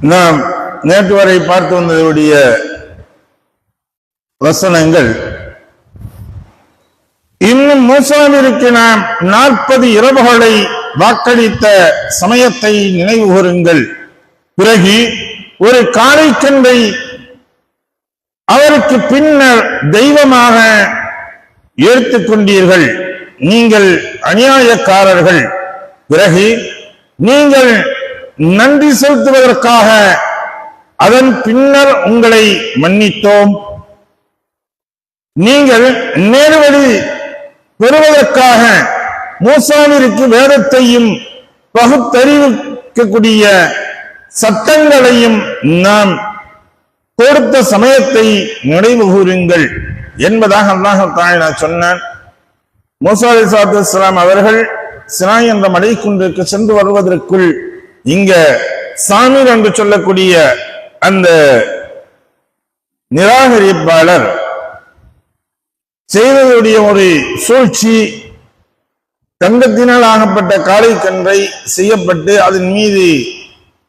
நாம் நேற்று வரை பார்த்து வந்ததுடைய வசனங்கள், இன்னும் மூசாவிற்கு நாம் 40 இரவுகளை வாக்களித்த சமயத்தை நினைவு கூறுங்கள். பிறகு ஒரு காளைக்கன்றை அவருக்கு பின்னர் தெய்வமாக எடுத்துக்கொண்டீர்கள். நீங்கள் அநியாயக்காரர்கள். பிறகு நீங்கள் நன்றி செலுத்துவதற்காக அதன் பின்னர் உங்களை மன்னித்தோம். நீங்கள் நேர்வழி பெறுவதற்காக மூசாவிற்கு வேதத்தையும் பகுத்தறிவிக்கக்கூடிய சட்டங்களையும் நாம் கொடுத்த சமயத்தை நினைவு கூறுங்கள் என்பதாக அல்லாஹ் தஆலா சொன்னான். மூசா அலைஹிஸ்ஸலாத்து வஸ்ஸலாம் அவர்கள் சினாய் என்ற மலைக்குன்றுக்கு சென்று வருவதற்குள் இங்க சாமீர் என்று சொல்லக்கூடிய அந்த நிராகரிப்பாளர் செய்ததுடைய ஒரு சூழ்ச்சி, தங்கத்தினால் ஆகப்பட்ட காளைக்கன்றை செய்யப்பட்டு அதன் மீது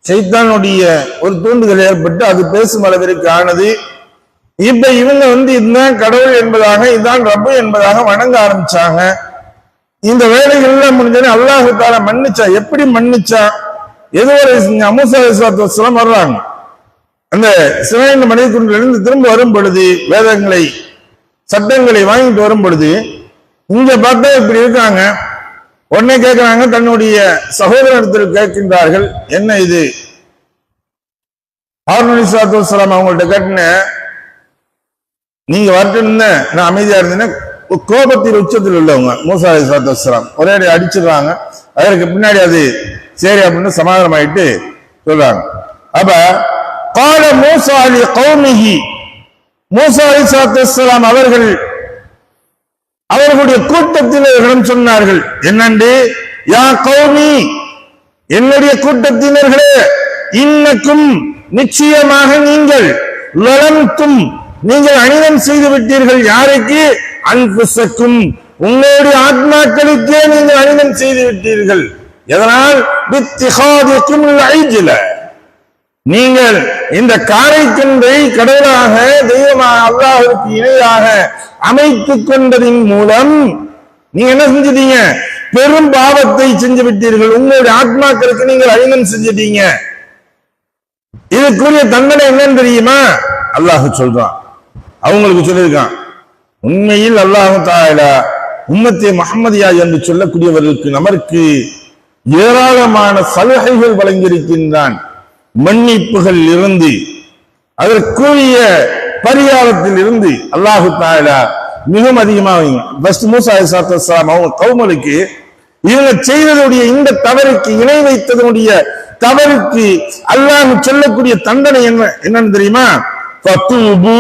சைத்தானுடைய ஒரு தூண்டுதல் ஏற்பட்டு அது பேசும் அளவிற்கு ஆனது. இப்ப இவங்க இதுதான் கடவுள் என்பதாக, இதுதான் ரப்பு என்பதாக வணங்க ஆரம்பிச்சாங்க. இந்த வேலைகள்லாம் முடிஞ்சோடனே அல்லாஹ் தஆலா மன்னிச்சா. எப்படி மன்னிச்சா? எதுவரை மூசா அலைஹிஸ்ஸலாத்து வஸ்ஸலாம் வர்றாங்க, அந்த சினாய் மலைக்குன்றிலிருந்து திரும்ப வரும் பொழுது, வேதங்களை சட்டங்களை வாங்கிட்டு வரும் பொழுது இங்க பார்த்தா இப்படி இருக்காங்க. உடனே கேட்கிறாங்க, தன்னுடைய சகோதரத்தில் கேட்கின்றார்கள், என்ன இது? ஹாரூன் அலைஹிஸ்ஸலாத்து வஸ்ஸலாம் அவங்கள்ட்ட கேட்டின, நீங்க வரட்டுன்னு நான் அமைதியா இருந்தேன். கோபத்தில் உச்சத்தில் உள்ளவங்க மூசா அலைஹிஸ்ஸலாத்து வஸ்ஸலாம் ஒரே அடிச்சிடுறாங்க. அதற்கு பின்னாடி அது சரி அப்படின்னு சமாதானம் ஆயிட்டு சொல்றாங்க. அப்ப கால மூசா லி கௌமிஹி, மூசா அலைஹிஸ்ஸலாத்து வஸ்ஸலாம் அவர்கள் அவர்களுடைய கூட்டத்தினர்களிடம் சொன்னார்கள், என்னண்டு? யா கௌமி, என்னுடைய கூட்டத்தினர்களே, இன்னக்கும் நிச்சயமாக நீங்கள் லலம்தும் நீங்கள் அநிதம் செய்து விட்டீர்கள். யாருக்கு? அன்ஃபுஸக்கும், உங்களுடைய ஆத்மாக்களுக்கே நீங்கள் அநிதம் செய்து விட்டீர்கள். எதனால்? பித்திஹாதிக்கும் அல்-ஐஜ்ல, நீங்கள் இந்த காளைக்கன்றை கடவுளாக தெய்வமாக அல்லாஹ்வுக்கு இணையாக அமைத்துக் கொண்டதின் மூலம் நீங்க என்ன செஞ்சிட்டீங்க? பெரும் பாவத்தை செஞ்சு விட்டீர்கள். உங்களுடைய ஆத்மாக்களுக்கு நீங்கள் அநிதம் செஞ்சிட்டீங்க. இதுக்குரிய தண்டனை என்னன்னு தெரியுமா? அல்லாஹ் சொல்றான், அவங்களுக்கு சொல்லியிருக்கான். உண்மையில் அல்லாஹ் தஆலா உம்மத்தே முஹம்மதியா என்று சொல்லக்கூடியவர்களுக்கு நமக்கு ஏராளமான சலுகைகள் வழங்கியிருக்கின்றான். மன்னிப்புகள் இருந்து, அதற்குரிய பரிகாரத்தில் இருந்து அல்லாஹ் தஆலா மிகவும் அதிகமாக மூசா அலைஹிஸ்ஸலாத்து வஸ்ஸலாம் அவங்க கௌமுக்கு இவங்க செய்ததுடைய இந்த தவறுக்கு, இணை வைத்ததனுடைய தவறுக்கு அல்லாஹ் சொல்லக்கூடிய தண்டனை என்னன்னு தெரியுமா? ஃபதூபு,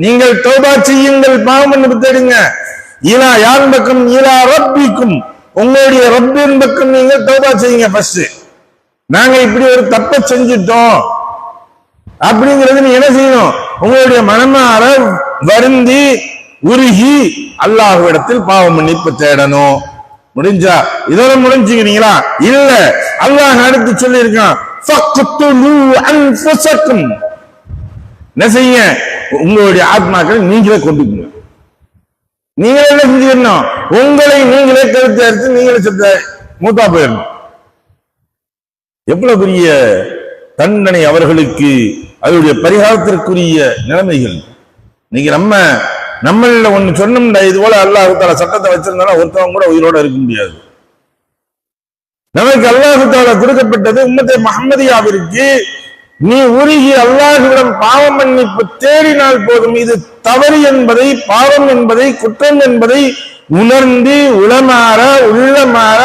நீங்கள் தௌபா செய்யுங்கள், பாவம் மன்னிப்பு தேடுங்க. இலா யார் பக்கம்? இலா ரப்பிக்கும், உங்களுடைய ரப்பின் பக்கம் நீங்கள் தௌபா செய்யுங்க. ஃபர்ஸ்ட் நாங்க இப்படி ஒரு தப்பை செஞ்சிட்டோம் அப்படிங்கிறது நீங்க என்ன செய்யணும்? உங்களுடைய மனமாற வருந்தி உருகி அல்லாஹ்விடத்தில் பாவ மன்னிப்பு தேடணும். முடிஞ்சா இதோட முடிஞ்சுக்கிறீங்களா? இல்ல, அல்லாஹ் அடுத்து சொல்லி இருக்கான், ஃபக்துலு அன்ஃபுஸக்கும், என்ன செய்ய? உங்களுடைய ஆத்மாக்களை நீங்களே கொண்டுக்கணும். நீங்களே என்ன செஞ்சுக்கணும்? உங்களை நீங்களே கருத்து எடுத்து நீங்களே செத்த மூத்தா போயிடணும். எவ்வளவு பெரிய தண்டனை அவர்களுக்கு, அதனுடைய பரிகாரத்திற்குரிய நிலைமைகள். நீங்க நம்மள ஒண்ணு சொன்னோம்டா, இது போல அல்லாஹ் தஆலா சட்டத்தை வச்சிருந்தாலும் ஒருத்தவங்க கூட உயிரோட இருக்க முடியாது. நமக்கு அல்லாஹ் தஆலா கொடுக்கப்பட்டது உம்மத்தே முஹம்மதியாவிற்கு நீ உருகி அல்லாஹ்விடம் பாவ மன்னிப்பு தேடினால் போதும். இது தவறு என்பதை, பாவம் என்பதை, குற்றம் என்பதை உணர்ந்து உள்ளமாற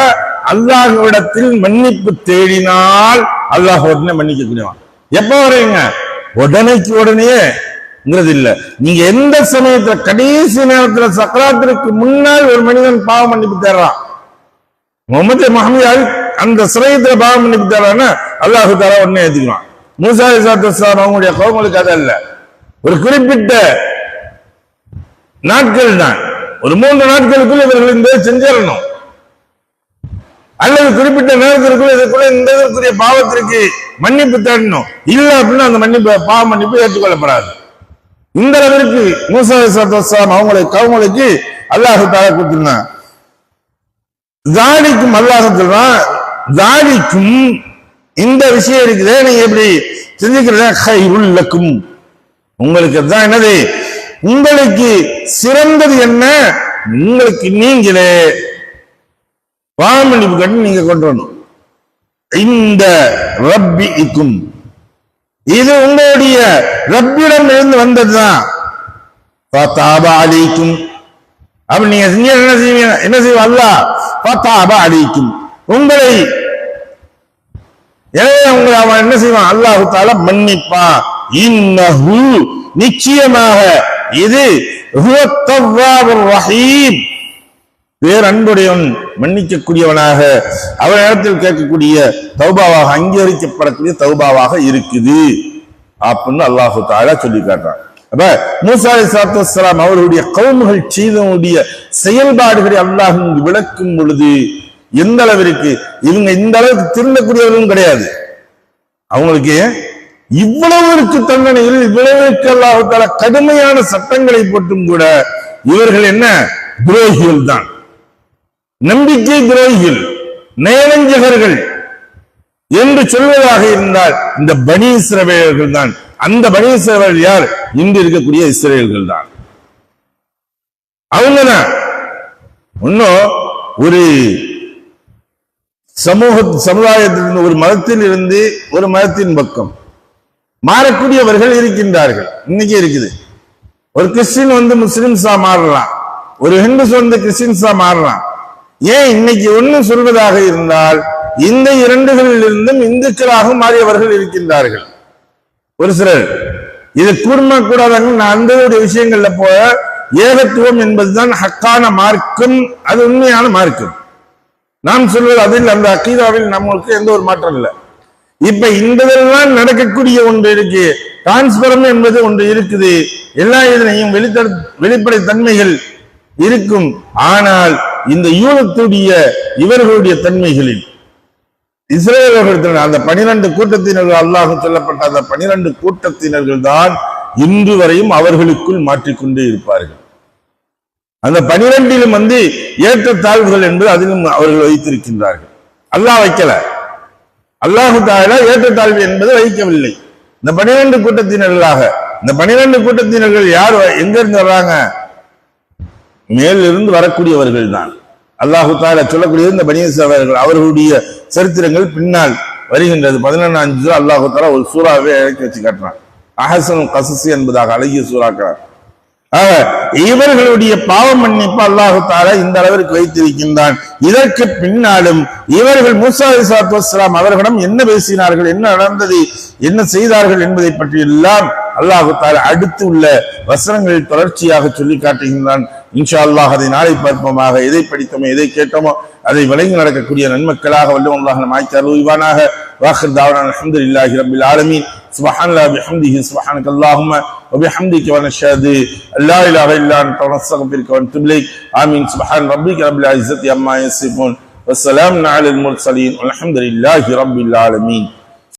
அல்லாஹ்விடத்தில் மன்னிப்பு தேடினால் அல்லாஹ் உடனே மன்னிக்கக்கூடியவன். எப்ப வரையுங்க? உடனேங்கிறது இல்ல. நீங்க எந்த சமயத்துல, கடைசி நேரத்துல, சக்கராத்திற்கு முன்னால் ஒரு மனிதன் பாவ மன்னிப்பு தேடுறான், முஹம்மது முஹம்மதியால் அந்த சிறையத்துல பாவ மன்னிப்பு தேடுறான்னா அல்லாஹ் தஆலா உடனே ஏத்துக்குவான். மூசா அலைஹிஸ்ஸலாத்து வஸ்ஸலாம் அவங்களுடைய கௌமுக்கு அது அல்ல, ஒரு குறிப்பிட்ட நாட்கள் தான், ஒரு 3 நாட்களுக்குள் இவர்கள் இந்த செஞ்சிடணும். அல்லது குறிப்பிட்ட நேரத்திற்குள்ள இதுக்குள்ள இந்த இதற்குரிய பாவத்திற்கு மன்னிப்பு தேடணும். இல்ல அப்படின்னா அந்த மன்னிப்பு பாவ மன்னிப்பு ஏற்றுக்கொள்ளப்படாது. இந்த அளவிற்கு மூசா அலைஹிஸ்ஸலாம் அவங்களுக்கு அல்லாஹ் தஆலா கொடுத்திருந்தான். ஜாலிக்கும் அல்லாஹ் சொல்றான், ஜாலிக்கும் இந்த விஷயம் இருக்குதே நீங்க எப்படி செஞ்சுக்கிறதா கைருல் லக்கும், உங்களுக்கு தான் என்னது, உங்களுக்கு சிறந்தது என்ன, உங்களுக்கு நீங்களே பாவமன்னிப்பு கட்டு நீங்க கொண்டு வரணும். இந்த ரப்பிக்கும், இது உங்களுடைய ரப்பிடம் இருந்து வந்ததுதான். ஃபதாப அலைக்கும், அப்ப நீங்க செஞ்ச என்ன செய்வ அல்லாஹ் ஃபதாப அலைக்கும், உங்களை உங்களை அவன் என்ன செய்வான் அல்லாஹ் தஆலா மன்னிப்பான். இன்னஹு, நிச்சயமாக இது ஹுவத் தவ்வாபுர் ரஹீம், பேரன்புடையவன் மன்னிக்கக்கூடியவனாக அவனிடத்தில் கேட்கக்கூடிய தௌபாவாக அங்கீகரிக்கப்படக்கூடிய தௌபாவாக இருக்குது அப்படின்னு அல்லாஹ் தஆலா சொல்லி காட்டுறான். அப்ப மூசா அலைஹிஸ்ஸலாத்து வஸ்ஸலாம் அவர்களுடைய கவுமுகள் செய்தனுடைய செயல்பாடுகளை அல்லாஹ் விளக்கும் பொழுது எந்த அளவிற்கு இவங்க இந்த அளவுக்கு திருந்தக்கூடியவர்களும் கிடையாது, அவங்களுக்கு இவ்வளவுக்கு தண்டனையில் இவ்வளவுக்கு அல்லாஹ் தஆலா கடுமையான சட்டங்களை போட்டும் கூட இவர்கள் என்ன துரோகிகள் தான், நம்பிக்கை துரோகிகள், நயவஞ்சகர்கள் என்று சொல்வதாக இருந்தால் இந்த பனி இஸ்ரவேலர்கள் தான். அந்த பனி இஸ்ரவேல் யார்? இன்று இருக்கக்கூடிய இஸ்ரவேல்கள் தான். அவங்கதான் இன்னும் ஒரு சமுதாயத்திலிருந்து ஒரு மதத்தில் இருந்து ஒரு மதத்தின் பக்கம் மாறக்கூடியவர்கள் இருக்கின்றார்கள். இன்னைக்கு இருக்குது. ஒரு கிறிஸ்டின் முஸ்லிம்ஸா மாறலாம், ஒரு ஹிந்துஸ் கிறிஸ்டின்ஸா மாறலாம். ஏன் இன்னைக்கு ஒண்ணு சொல்வதாக இருந்தால் இந்த இரண்டுகளில் இருந்தும் இந்துக்களாக மாறியவர்கள் இருக்கின்றார்கள். ஒரு சிலர் இது கூர்மா கூடாதாங்க, நான் அந்த விஷயங்கள்ல போல ஏகத்துவம் என்பதுதான் ஹக்கான மார்க்கம், அது உண்மையான மார்க்கம். நாம் சொல்வது அதில் அந்த அகீதாவில் நம்மளுக்கு எந்த ஒரு மாற்றம் இல்லை. இப்ப இந்த இதெல்லாம் நடக்கக்கூடிய ஒன்று இருக்கு, டிரான்ஸ்பரம் என்பது ஒன்று இருக்குது, எல்லா இதனையும் வெளிப்படை தன்மைகள் இருக்கும். ஆனால் இந்த யூதத்துடைய இவர்களுடைய தன்மைகளில் இஸ்ரவேலர்கள் அந்த 12 கூட்டத்தினர்கள் அல்லாஹ் சொல்லப்பட்ட அந்த 12 கூட்டத்தினர்கள் தான் இன்று வரையும் அவர்களுக்குள் மாற்றிக்கொண்டே இருப்பார்கள். அந்த 12லும் ஏற்ற தாழ்வுகள் என்பது அதிலும் அவர்கள் வைத்திருக்கின்றார்கள். அல்லாஹ் வைக்கல, அல்லாஹு தஆலா ஏற்றத்தாழ்வு என்பது வைக்கவில்லை. இந்த 12 கூட்டத்தினர்களாக இந்த 12 கூட்டத்தினர்கள் யார் எங்கிருந்து வர்றாங்க? மேலிருந்து வரக்கூடியவர்கள் தான். அல்லாஹு தஆலா சொல்லக்கூடிய இந்த பனி இஸ்ரவேலர்கள் அவர்களுடைய சரித்திரங்கள் பின்னால் வருகின்றது. 11 அல்லாஹு தஆலா ஒரு சூறாவை இறக்கி வச்சு காட்டுறான். அஹ்ஸனுல் கஸஸ் என்பதாக அழகிய சூறாக்கள். இவர்களுடைய பாவ மன்னிப்பு அல்லாஹு தஆலா இந்த அளவிற்கு வைத்திருக்கின்றான். இதற்கு பின்னாலும் இவர்கள் மூசா அலைஹிஸ்ஸலாத்து வஸ்ஸலாம் அவர்களிடம் என்ன பேசினார்கள், என்ன நடந்தது, என்ன செய்தார்கள் என்பதை பற்றி எல்லாம் அல்லாஹு தஆலா அடுத்து உள்ள வசனங்களில் தொடர்ச்சியாக சொல்லி காட்டுகின்றான். இன்ஷா அல்லாஹ் அதை நாளை பார்ப்போமாக. எதை படித்தோமோ எதை கேட்டோமோ அதை விளங்கி நடக்கக்கூடிய நன்மக்களாக வல்லவன் அல்லாஹ் நமக்கு அருள்வானாக. வாஹிர் தாவானா அல்ஹம்துலில்லாஹி ரப்பில் ஆலமீன். சுப்ஹானல்லாஹி வபிஹம்திஹி சுப்ஹானக அல்லாஹும்ம வபிஹம்திக வனஷ்ஹது அல்லா இலாஹ இல்லா அன்த நஸ்தக்ஃபிருக வ நதுபு இலைக். ஆமீன். சுப்ஹான ரப்பிக ரப்பில் இஸ்ஸத்தி அம்மா யசிஃபூன் வஸ்ஸலாமுன் அலல் முர்ஸலீன் வல்ஹம்துலில்லாஹி ரப்பில் ஆலமீன்.